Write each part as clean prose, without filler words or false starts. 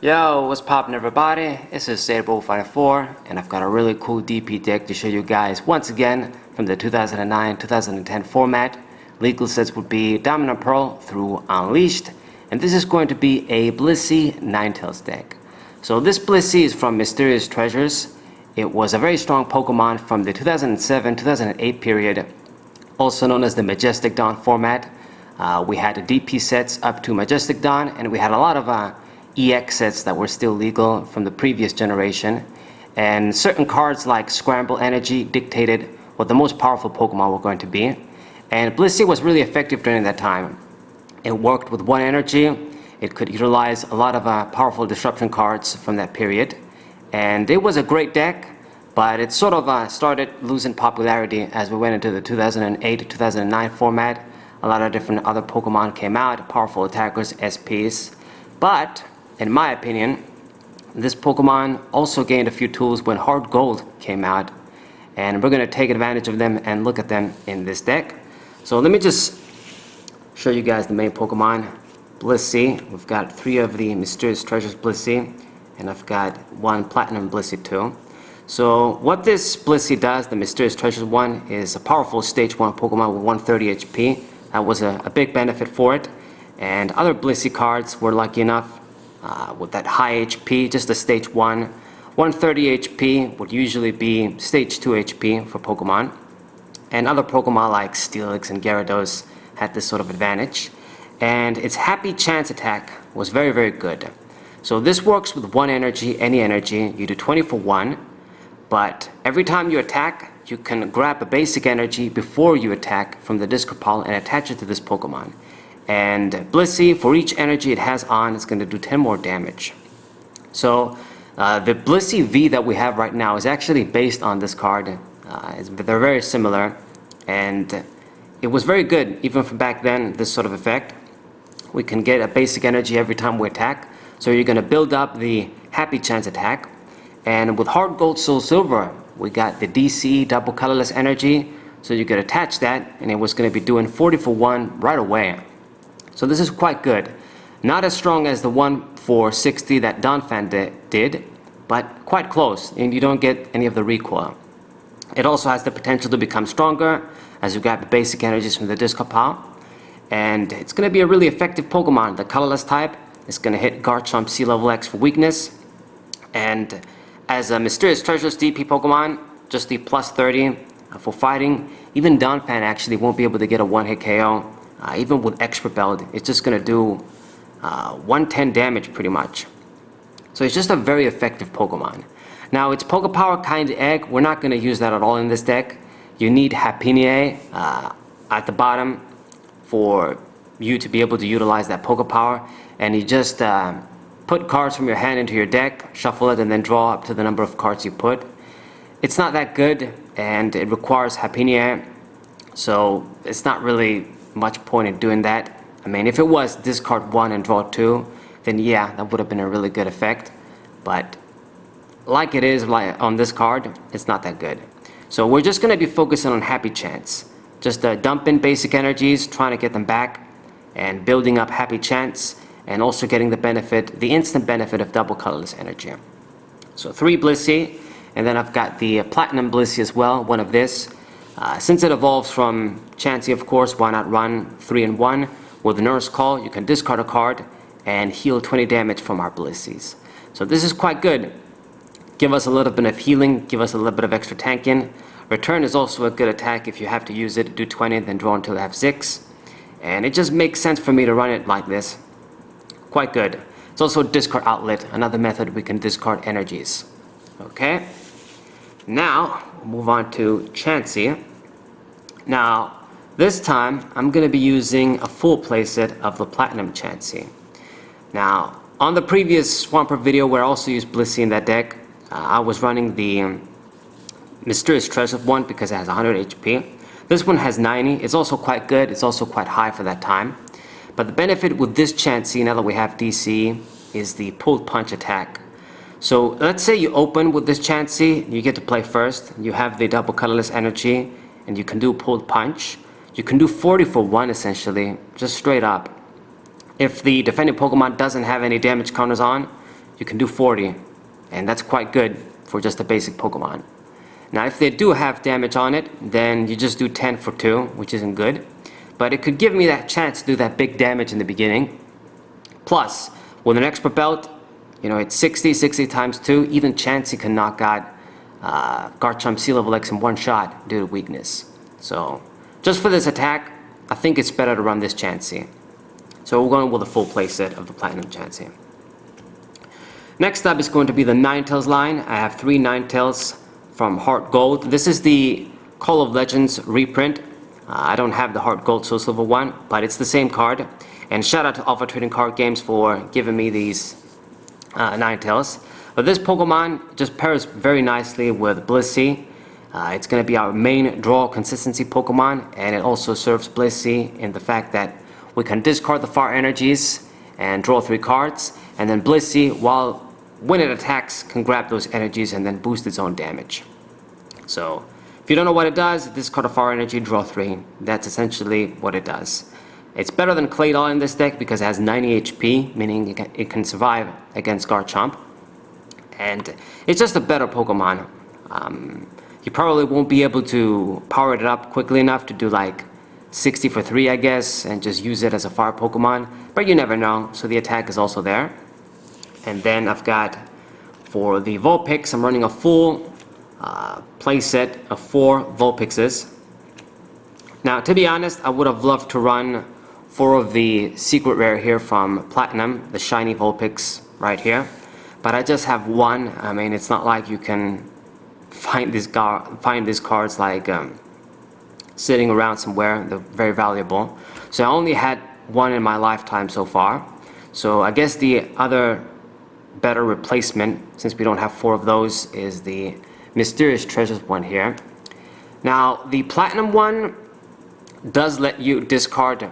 Yo, what's poppin' everybody? This is bafore, and I've got a really cool DP deck to show you guys once again from the 2009-2010 format. Legal sets would be Diamond and Pearl through Unleashed, and this is going to be a Blissey Ninetales deck. So this Blissey is from Mysterious Treasures. It was a very strong Pokemon from the 2007-2008 period, also known as the Majestic Dawn format. We had DP sets up to Majestic Dawn, and we had a lot of EX sets that were still legal from the previous generation, and certain cards like Scramble Energy dictated what the most powerful Pokemon were going to be. And Blissey was really effective during that time. It worked with one energy. It could utilize a lot of powerful disruption cards from that period, and it was a great deck, but it sort of started losing popularity as we went into the 2008-2009 format. A lot of different other Pokemon came out, powerful attackers, SPs, but in my opinion, this Pokemon also gained a few tools when Hard Gold came out, and we're going to take advantage of them and look at them in this deck. So let me just show you guys the main Pokemon. Blissey, we've got 3 of the Mysterious Treasures Blissey, and I've got 1 Platinum Blissey too. So what this Blissey does, the Mysterious Treasures one, is a powerful Stage 1 Pokemon with 130 HP. That was a big benefit for it, and other Blissey cards were lucky enough with that high HP, just a Stage 1. 130 HP would usually be Stage 2 HP for Pokemon. And other Pokemon like Steelix and Gyarados had this sort of advantage. And its Happy Chance attack was very, very good. So this works with 1 energy, any energy. You do 20 for 1. But every time you attack, you can grab a basic energy before you attack from the discard pile and attach it to this Pokemon. And Blissey, for each energy it has on, is going to do 10 more damage. So the Blissey V that we have right now is actually based on this card. They're very similar, and it was very good even from back then, this sort of effect. We can get a basic energy every time we attack, so you're going to build up the Happy Chance attack. And with Hard Gold, Soul Silver, we got the DCE double colorless energy, so you could attach that, and it was going to be doing 40 for 1 right away. So this is quite good. Not as strong as the one for 60 that Donphan did, but quite close, and you don't get any of the recoil. It also has the potential to become stronger as you grab the basic energies from the discard pile. And it's going to be a really effective Pokemon. The colorless type is going to hit Garchomp C-Level X for weakness. And as a Mysterious Treasures DP Pokemon, just the plus 30 for fighting. Even Donphan actually won't be able to get a one-hit KO. Even with extra belt, it's just going to do 110 damage pretty much. So it's just a very effective Pokemon. Now it's Poke Power kind of egg. We're not going to use that at all in this deck. You need Happinier at the bottom for you to be able to utilize that Poke Power. And you just put cards from your hand into your deck, shuffle it, and then draw up to the number of cards you put. It's not that good, and it requires Happinier, so it's not really much point in doing that. I mean, if it was discard 1 and draw 2, then yeah, that would have been a really good effect. But like it is like on this card, it's not that good. So we're just going to be focusing on Happy Chance. Just dumping basic energies, trying to get them back, and building up Happy Chance, and also getting the benefit, the instant benefit of double colorless energy. So 3 Blissey, and then I've got the Platinum Blissey as well, one of this. Since it evolves from Chansey, of course, why not run 3 and 1? With the Nurse Call, you can discard a card and heal 20 damage from our Blisseys. So this is quite good. Give us a little bit of healing, give us a little bit of extra tanking. Return is also a good attack if you have to use it. Do 20, then draw until you have 6. And it just makes sense for me to run it like this. Quite good. It's also a discard outlet, another method we can discard energies. Okay? Now, we'll move on to Chansey. Now, this time, I'm going to be using a full playset of the Platinum Chansey. Now, on the previous Swampert video where I also used Blissey in that deck, I was running the Mysterious Treasure one because it has 100 HP. This one has 90. It's also quite good. It's also quite high for that time. But the benefit with this Chansey, now that we have DC, is the Pulled Punch attack. So let's say you open with this Chansey, you get to play first, you have the double colorless energy, and you can do Pulled Punch. You can do 40 for 1 essentially, just straight up. If the defending Pokemon doesn't have any damage counters on, you can do 40, and that's quite good for just a basic Pokemon. Now if they do have damage on it, then you just do 10 for 2, which isn't good. But it could give me that chance to do that big damage in the beginning. Plus, with an expert belt, you know, it's 60 times 2, even Chansey can knock out Garchomp C-Level X in one shot due to weakness. So, just for this attack, I think it's better to run this Chansey. So we're going with a full playset of the Platinum Chansey. Next up is going to be the Ninetales line. I have 3 Ninetales from Heart Gold. This is the Call of Legends reprint. I don't have the Heart Gold Soul Silver one, but it's the same card. And shout out to Alpha Trading Card Games for giving me these Ninetales. But this Pokemon just pairs very nicely with Blissey. It's going to be our main draw consistency Pokemon, and it also serves Blissey in the fact that we can discard the fire energies and draw 3 cards, and then Blissey, when it attacks, can grab those energies and then boost its own damage. So, if you don't know what it does, discard a fire energy, draw 3. That's essentially what it does. It's better than Claydol in this deck because it has 90 HP, meaning it can survive against Garchomp. And it's just a better Pokemon. You probably won't be able to power it up quickly enough to do like 60 for 3, I guess, and just use it as a fire Pokemon, but you never know, so the attack is also there. And then I've got, for the Vulpix, I'm running a full playset of 4 Vulpixes. Now, to be honest, I would have loved to run 4 of the secret rare here from Platinum, the shiny Vulpix right here, but I just have 1. I mean, it's not like you can find these cards like sitting around somewhere. They're very valuable. So I only had 1 in my lifetime so far. So I guess the other better replacement, since we don't have 4 of those, is the Mysterious Treasures one here. Now the Platinum one does let you discard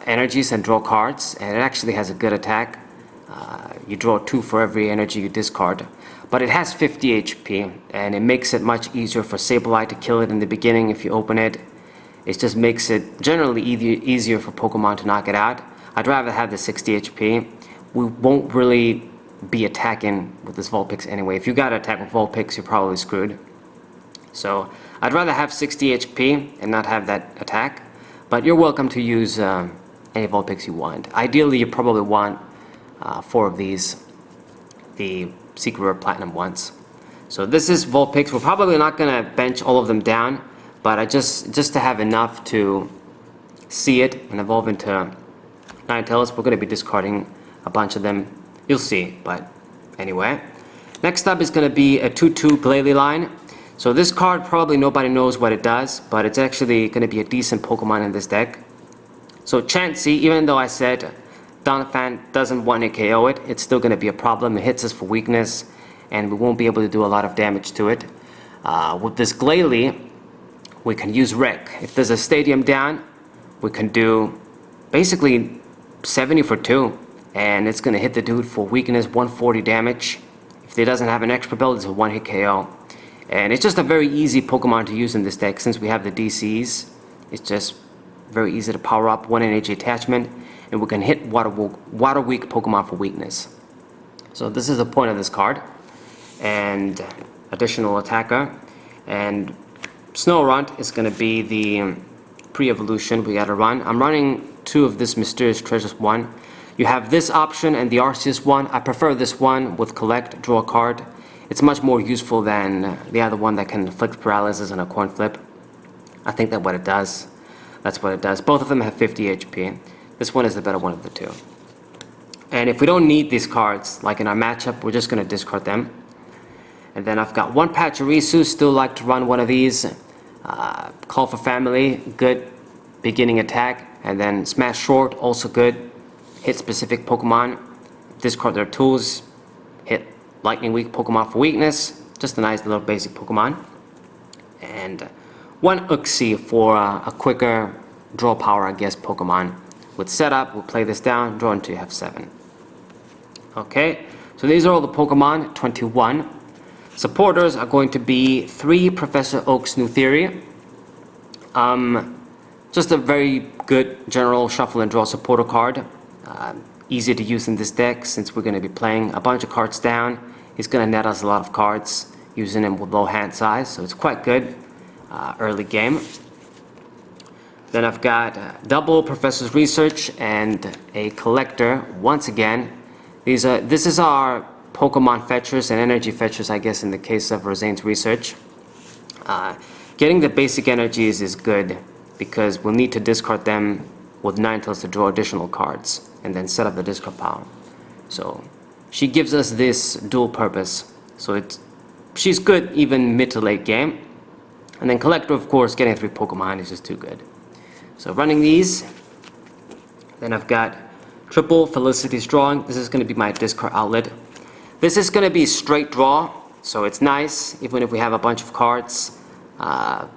energies and draw cards, and it actually has a good attack. You draw 2 for every energy you discard. But it has 50 HP, and it makes it much easier for Sableye to kill it in the beginning if you open it. It just makes it generally easier for Pokemon to knock it out. I'd rather have the 60 HP. We won't really be attacking with this Vulpix anyway. If you gotta attack with Vulpix, you're probably screwed. So I'd rather have 60 HP and not have that attack. But you're welcome to use any Vulpix you want. Ideally, you probably want 4 of these, the Secret Rare Platinum ones. So this is Vulpix. We're probably not going to bench all of them down, but I just to have enough to see it and evolve into Ninetales, we're going to be discarding a bunch of them. You'll see, but anyway. Next up is going to be a 2/2 Glalie line. So this card, probably nobody knows what it does, but it's actually going to be a decent Pokemon in this deck. So Chansey, even though I said Donphan doesn't one-hit KO it, it's still going to be a problem. It hits us for weakness, and we won't be able to do a lot of damage to it. With this Glalie, we can use Wreck. If there's a Stadium down, we can do basically 70 for 2, and it's going to hit the dude for weakness, 140 damage. If it doesn't have an Expert Belt, it's a one-hit KO. And it's just a very easy Pokemon to use in this deck since we have the DCs. It's just very easy to power up, 1 energy attachment, and we can hit water weak Pokemon for weakness. So this is the point of this card. And additional attacker. And Snorunt is going to be the pre-evolution we gotta run. I'm running 2 of this Mysterious Treasures one. You have this option and the Arceus one. I prefer this one with collect, draw a card. It's much more useful than the other one that can inflict paralysis on a coin flip. I think that's what it does. Both of them have 50 HP. This one is the better one of the 2. And if we don't need these cards, like in our matchup, we're just going to discard them. And then I've got 1 Pachirisu, still like to run one of these. Call for Family, good beginning attack. And then Smash Short, also good. Hit specific Pokemon, discard their tools. Hit Lightning Weak Pokemon for weakness. Just a nice little basic Pokemon. And 1 Uxie for a quicker draw power, I guess, Pokemon. With setup, we'll play this down, draw until you have 7. Okay, so these are all the Pokemon, 21. Supporters are going to be 3 Professor Oak's New Theory. Just a very good general shuffle and draw supporter card. easy to use in this deck since we're going to be playing a bunch of cards down. He's going to net us a lot of cards using him with low hand size, so it's quite good early game. Then I've got double Professor's Research and a Collector once again. This is our Pokemon fetchers and energy fetchers, I guess, in the case of Roseanne's Research. Getting the basic energies is good because we'll need to discard them with Ninetales to draw additional cards and then set up the discard pile. So she gives us this dual purpose. So she's good even mid to late game. And then Collector, of course, getting 3 Pokemon is just too good. So running these, then I've got triple Felicity's Drawing. This is going to be my discard outlet. This is going to be straight draw, so it's nice even if we have a bunch of cards.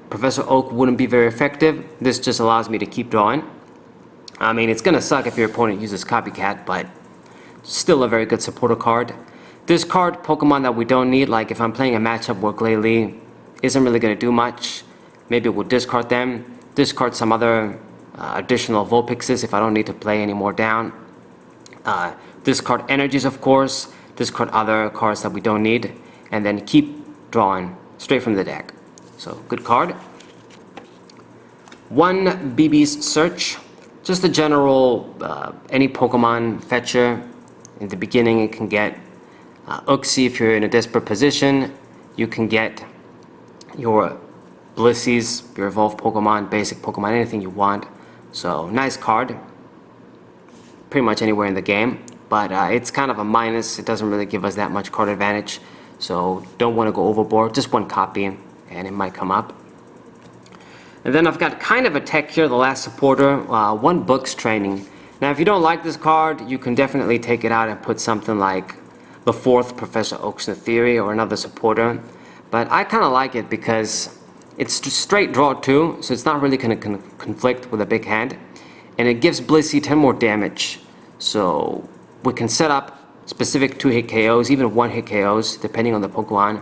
Professor Oak wouldn't be very effective. This just allows me to keep drawing. I mean, it's going to suck if your opponent uses Copycat, but still a very good supporter card. Discard Pokemon that we don't need, like if I'm playing a matchup where Glalie isn't really going to do much, maybe we'll discard them. Discard some other additional Vulpixes if I don't need to play any more down. Discard energies, of course. Discard other cards that we don't need. And then keep drawing straight from the deck. So, good card. 1 BB's Search. Just a general, any Pokemon fetcher. In the beginning, it can get Uxie if you're in a desperate position. You can get your Blissey's, your evolved Pokemon, basic Pokemon, anything you want. So, nice card. Pretty much anywhere in the game. But it's kind of a minus. It doesn't really give us that much card advantage. So, don't want to go overboard. Just 1 copy, and it might come up. And then I've got kind of a tech here, the last supporter. 1 Books Training. Now, if you don't like this card, you can definitely take it out and put something like the 4th Professor Oak's Theory or another supporter. But I kind of like it because it's straight draw too, so it's not really going to conflict with a big hand. And it gives Blissey 10 more damage. So we can set up specific 2-hit KOs, even 1-hit KOs, depending on the Pokemon.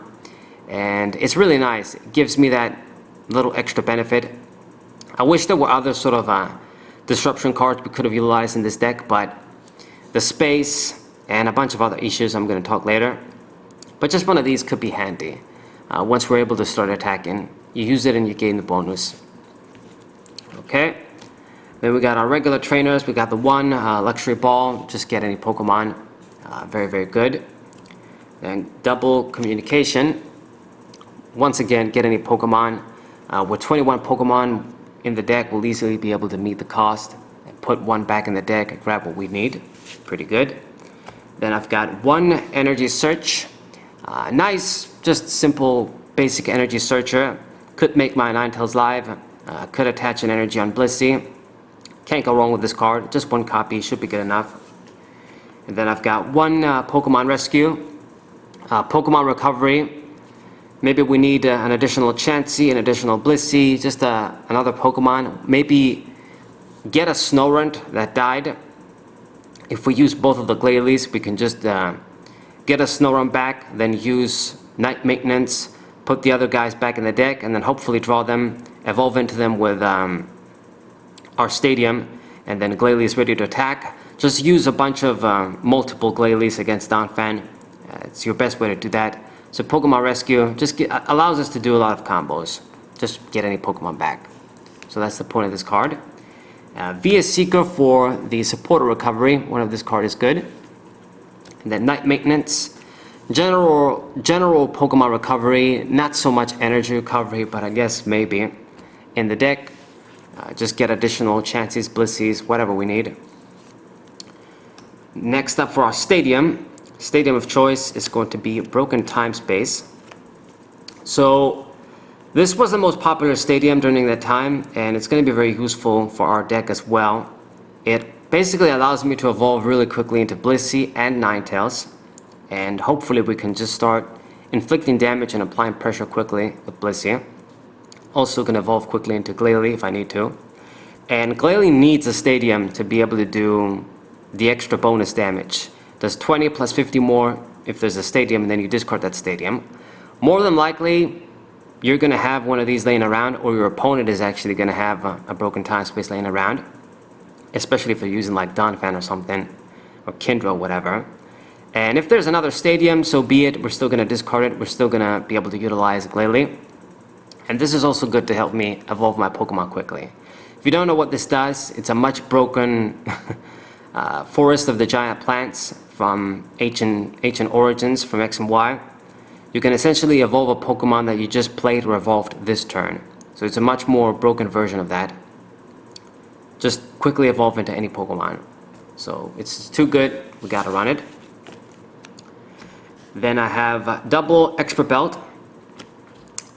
And it's really nice. It gives me that little extra benefit. I wish there were other sort of disruption cards we could have utilized in this deck, but the space and a bunch of other issues I'm going to talk later. But just one of these could be handy. Once we're able to start attacking, you use it and you gain the bonus. Okay. Then we got our regular trainers. We got the 1 Luxury Ball. Just get any Pokemon. Very, very good. Then double Communication. Once again, get any Pokemon. With 21 Pokemon in the deck, we'll easily be able to meet the cost and put 1 back in the deck and grab what we need. Pretty good. Then I've got 1 Energy Search. Nice, just simple, basic energy searcher. Could make my Ninetales live. Could attach an energy on Blissey. Can't go wrong with this card. Just 1 copy should be good enough. And then I've got 1 Pokemon Rescue. Pokemon Recovery. Maybe we need an additional Chansey, an additional Blissey, just another Pokemon. Maybe get a Snorunt that died. If we use both of the Glalie, we can just get a Snorunt back, then use Night Maintenance, put the other guys back in the deck, and then hopefully draw them, evolve into them with our Stadium, and then Glalie is ready to attack. Just use a bunch of multiple Glalies against Donphan. It's your best way to do that. So Pokemon Rescue just allows us to do a lot of combos. Just get any Pokemon back. So that's the point of this card. Via Seeker for the supporter recovery. One of this card is good. And then Night Maintenance. General Pokemon recovery. Not so much energy recovery, but I guess maybe. In the deck, just get additional Chanseys, Blisseys, whatever we need. Next up for our Stadium. Stadium of choice is going to be Broken Time Space. So this was the most popular stadium during that time, and it's going to be very useful for our deck as well. It basically allows me to evolve really quickly into Blissey and Ninetales, and hopefully we can just start inflicting damage and applying pressure quickly with Blissey. Also can evolve quickly into Glalie if I need to. And Glalie needs a stadium to be able to do the extra bonus damage. Does 20 plus 50 more if there's a stadium, and then you discard that stadium. More than likely, you're going to have one of these laying around, or your opponent is actually going to have a Broken Time Space laying around. Especially if they're using like Donphan or something. or Kindra, whatever. And if there's another stadium, so be it. We're still going to discard it. We're still going to be able to utilize Glalie. And this is also good to help me evolve my Pokemon quickly. If you don't know what this does, it's a much broken forest of the giant plants from ancient origins from X and Y. You can essentially evolve a Pokemon that you just played or evolved this turn. So it's a much more broken version of that. Just quickly evolve into any Pokemon. So it's too good, we gotta run it. Then I have double Expert Belt.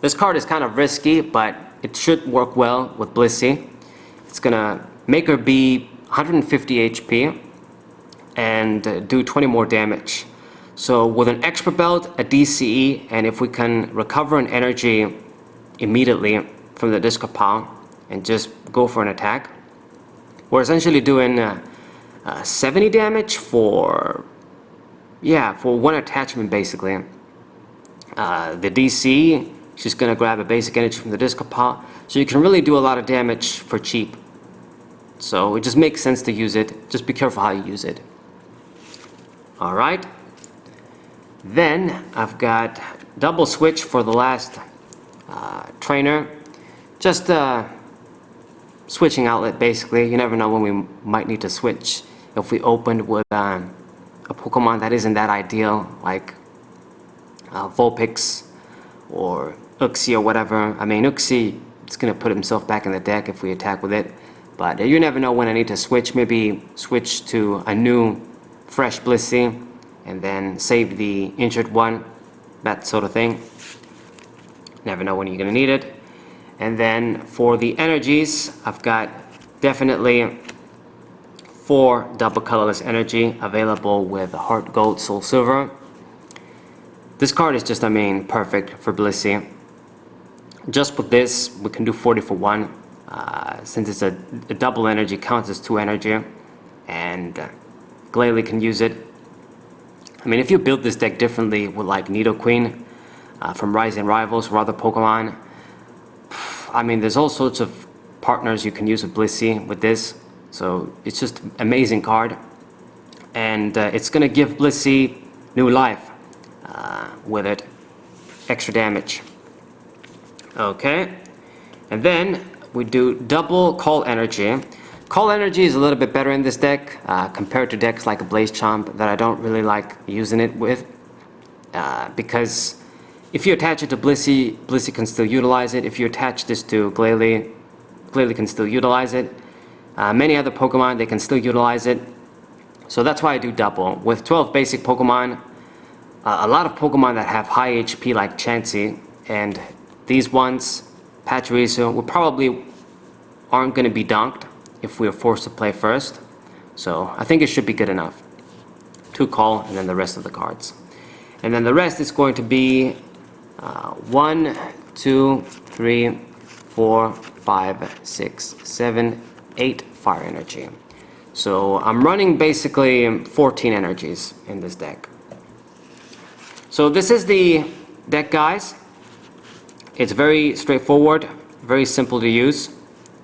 This card is kind of risky, but it should work well with Blissey. It's gonna make her be 150 HP and do 20 more damage. So with an Expert Belt, a DCE, and if we can recover an energy immediately from the discard pile and just go for an attack, we're essentially doing 70 damage for one attachment basically. The DC, she's gonna grab a basic energy from the discard pile, so you can really do a lot of damage for cheap. So it just makes sense to use it. Just be careful how you use it. Alright. Then I've got double switch for the last trainer. Just switching outlet basically. You never know when we might need to switch. If we opened with a Pokemon that isn't that ideal, like Vulpix or Uxie or whatever. I mean, Uxie is going to put himself back in the deck if we attack with it. But you never know when I need to switch. Maybe switch to a new, fresh Blissey and then save the injured one. That sort of thing. Never know when you're going to need it. And then for the energies, I've got definitely 4 double colorless energy available with Heart Gold, Soul Silver. This card is just, I mean, perfect for Blissey. Just with this, we can do 40 for 1. Since it's a double energy, counts as 2 energy. And Glalie can use it. I mean, if you build this deck differently with like Nidoqueen from Rising Rivals or other Pokemon, I mean, there's all sorts of partners you can use with Blissey with this. So it's just an amazing card. And it's going to give Blissey new life with it. Extra damage. Okay. And then we do double Call Energy. Call Energy is a little bit better in this deck compared to decks like a Blaze Chomp that I don't really like using it with. Because if you attach it to Blissey, Blissey can still utilize it. If you attach this to Glalie, Glalie can still utilize it. Many other Pokemon, they can still utilize it. So that's why I do double. With 12 basic Pokemon, a lot of Pokemon that have high HP like Chansey, and these ones, Pachirisu, we probably aren't going to be dunked if we are forced to play first. So I think it should be good enough. 2 call and then the rest of the cards. And then the rest is going to be 1, 2, 3, 4, 5, 6, 7, 8 fire energy. So I'm running basically 14 energies in this deck. So this is the deck, guys. It's very straightforward, very simple to use,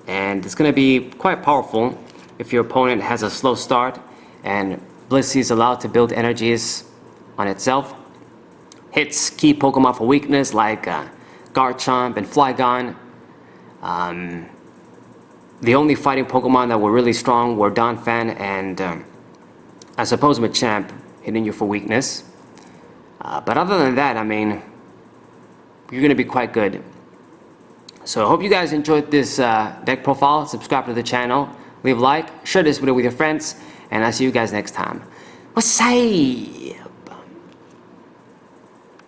and it's going to be quite powerful if your opponent has a slow start and Blissey is allowed to build energies on itself. Hits key Pokemon for weakness like Garchomp and Flygon. The only fighting Pokemon that were really strong were Donphan and I suppose Machamp hitting you for weakness. But other than that, I mean, you're going to be quite good. So I hope you guys enjoyed this deck profile. Subscribe to the channel, leave a like, share this video with your friends, and I'll see you guys next time. Wasai!